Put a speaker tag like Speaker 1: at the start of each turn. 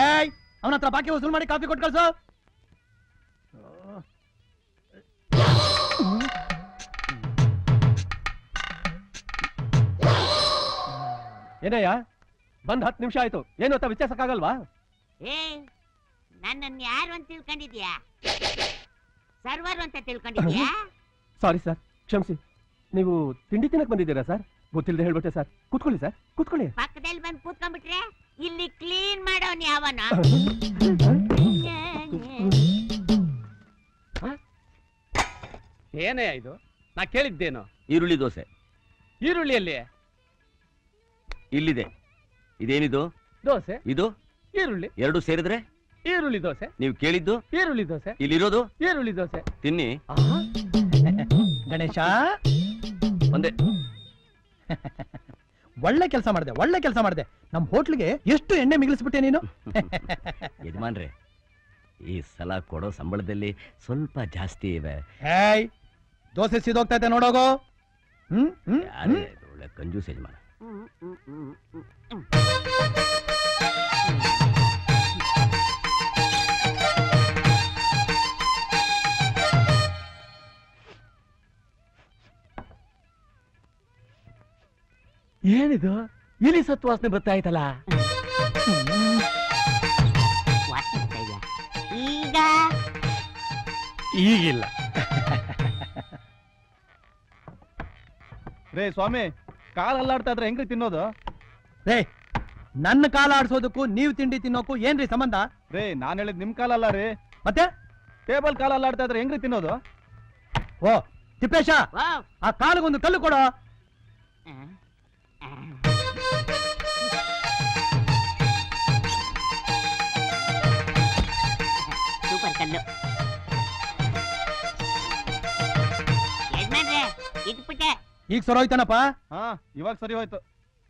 Speaker 1: ಏಯ್ ಅವನ ಹತ್ರ ಬಾಕಿ ವಸೂಲ್ ಮಾಡಿ ಕಾಫಿ ಕೊಟ್ಟು ಕಳ್ಸು.
Speaker 2: ಏನಯ್ಯ ಬಂದ್ 10 ನಿಮಿಷ ಆಯ್ತು, ಏನು ಅಂತ ವಿಚಾರಿಸಕ್ಕಾಗಲ್ವಾ?
Speaker 3: ನನ್ನನ್ನು ಯಾರು ಅಂತ ತಿಳ್ಕೊಂಡಿದ್ಯಾ? ಸರ್ವರ್ ಅಂತ ತಿಳ್ಕೊಂಡಿದ್ಯಾ?
Speaker 2: ಸಾರಿ ಸರ್, ಕ್ಷಮಿಸಿ. ನೀವು ತಿಂಡಿ ತಿನ್ನಕ್ ಬಂದಿದ್ದೀರಾ ಸರ್? ಗೊತ್ತಿಲ್ಲದೆ ಹೇಳ್ಬಿಟ್ಟೆ ಸರ್. ಕೂತ್ಕೊಳ್ಳಿ ಸರ್, ಕೂತ್ಕೊಳ್ಳಿ.
Speaker 3: ಪಕ್ಕದಲ್ಲಿ ಬಂದು ಕೂತ್ಕೊಂಡ್ಬಿಟ್ರೆ ಇಲ್ಲಿ ಕ್ಲೀನ್ ಮಾಡೋನ್ ಯಾವನ?
Speaker 2: ಏನೇ ಇದು? ನಾ ಕೇಳಿದ್ದೇನು?
Speaker 4: ಈರುಳ್ಳಿ ದೋಸೆ.
Speaker 2: ಈರುಳ್ಳಿಯಲ್ಲಿ
Speaker 4: ಇಲ್ಲಿದೆ. ಇದೇನಿದು?
Speaker 2: ದೋಸೆ.
Speaker 4: ಇದು
Speaker 2: ಈರುಳ್ಳಿ.
Speaker 4: ಎರಡು ಸೇರಿದ್ರೆ
Speaker 2: ಈರುಳ್ಳಿ ದೋಸೆ.
Speaker 4: ನೀವು ಕೇಳಿದ್ದು
Speaker 2: ಈರುಳ್ಳಿ ದೋಸೆ.
Speaker 4: ಇಲ್ಲಿರೋದು
Speaker 2: ಈರುಳ್ಳಿ ದೋಸೆ.
Speaker 4: ತಿನ್ನಿ.
Speaker 1: ಗಣೇಶ
Speaker 4: ಒಂದೇ.
Speaker 1: ಒಳ್ಳೆ ಕೆಲಸ ಮಾಡಿದೆ, ಒಳ್ಳೆ ಕೆಲಸ ಮಾಡಿದೆ. ನಮ್ಮ ಹೋಟ್ಲಿಗೆ ಎಷ್ಟು ಎಣ್ಣೆ ಮಿಗಿಲಿಸ್ಬಿಟ್ಟೆ ನೀನು.
Speaker 4: ಯಜಮಾನ್ರೆ, ಈ ಸಲ ಕೊಡೋ ಸಂಬಳದಲ್ಲಿ ಸ್ವಲ್ಪ ಜಾಸ್ತಿ ಇವೆ.
Speaker 1: ಏಯ್ ದೋಸೆ ಸಿದೋಗ್ತಾ ಇದೆ ನೋಡೋಗೋ.
Speaker 4: ಒಳ್ಳೆ ಕಂಜೂಸ್ ಯಜಮಾನ.
Speaker 2: ಏನಿದು? ಇಲಿ ಸತ್ತು ವಾಸನೆ ಬರ್ತಾ ಆಯ್ತಲ್ಲ.
Speaker 3: ಈಗ
Speaker 2: ಈಗಿಲ್ಲ.
Speaker 5: ರೇ ಸ್ವಾಮಿ, ಕಾಲ್ ಅಲ್ಲಾಡ್ತಾ ಇದ್ರೆ ಹೆಂಗ್ರಿ ತಿನ್ನೋದು?
Speaker 1: ರೇ ನನ್ನ ಕಾಲ ಆಡ್ಸೋದಕ್ಕೂ ನೀವು ತಿಂಡಿ ತಿನ್ನೋಕು ಏನ್ರಿ ಸಂಬಂಧ?
Speaker 5: ರೇ ನಾನ್ ಹೇಳಿದ್ ನಿಮ್ ಕಾಲಲ್ಲ ರೀ,
Speaker 1: ಮತ್ತೆ
Speaker 5: ಟೇಬಲ್ ಕಾಲ್ ಅಲ್ಲಾಡ್ತಾ ಇದ್ರೆ ಹೆಂಗ್ರಿ ತಿನ್ನೋದು?
Speaker 1: ಓ ತಿಪ್ಪೇಶ, ಆ ಕಾಲಿಗೊಂದು ಕಲ್ಲು ಕೊಡೋ.
Speaker 3: ಸೂಪರ್ ಕಲ್ಲು. ಯಜಮಾನ್ರೆ ಇಟ್ಬಿಟ್ಟೆ.
Speaker 1: ಈಗ ಸರೋಯ್ತಾನಪ್ಪ.
Speaker 5: ಹಾ, ಇವಾಗ ಸರಿ ಹೋಯ್ತು.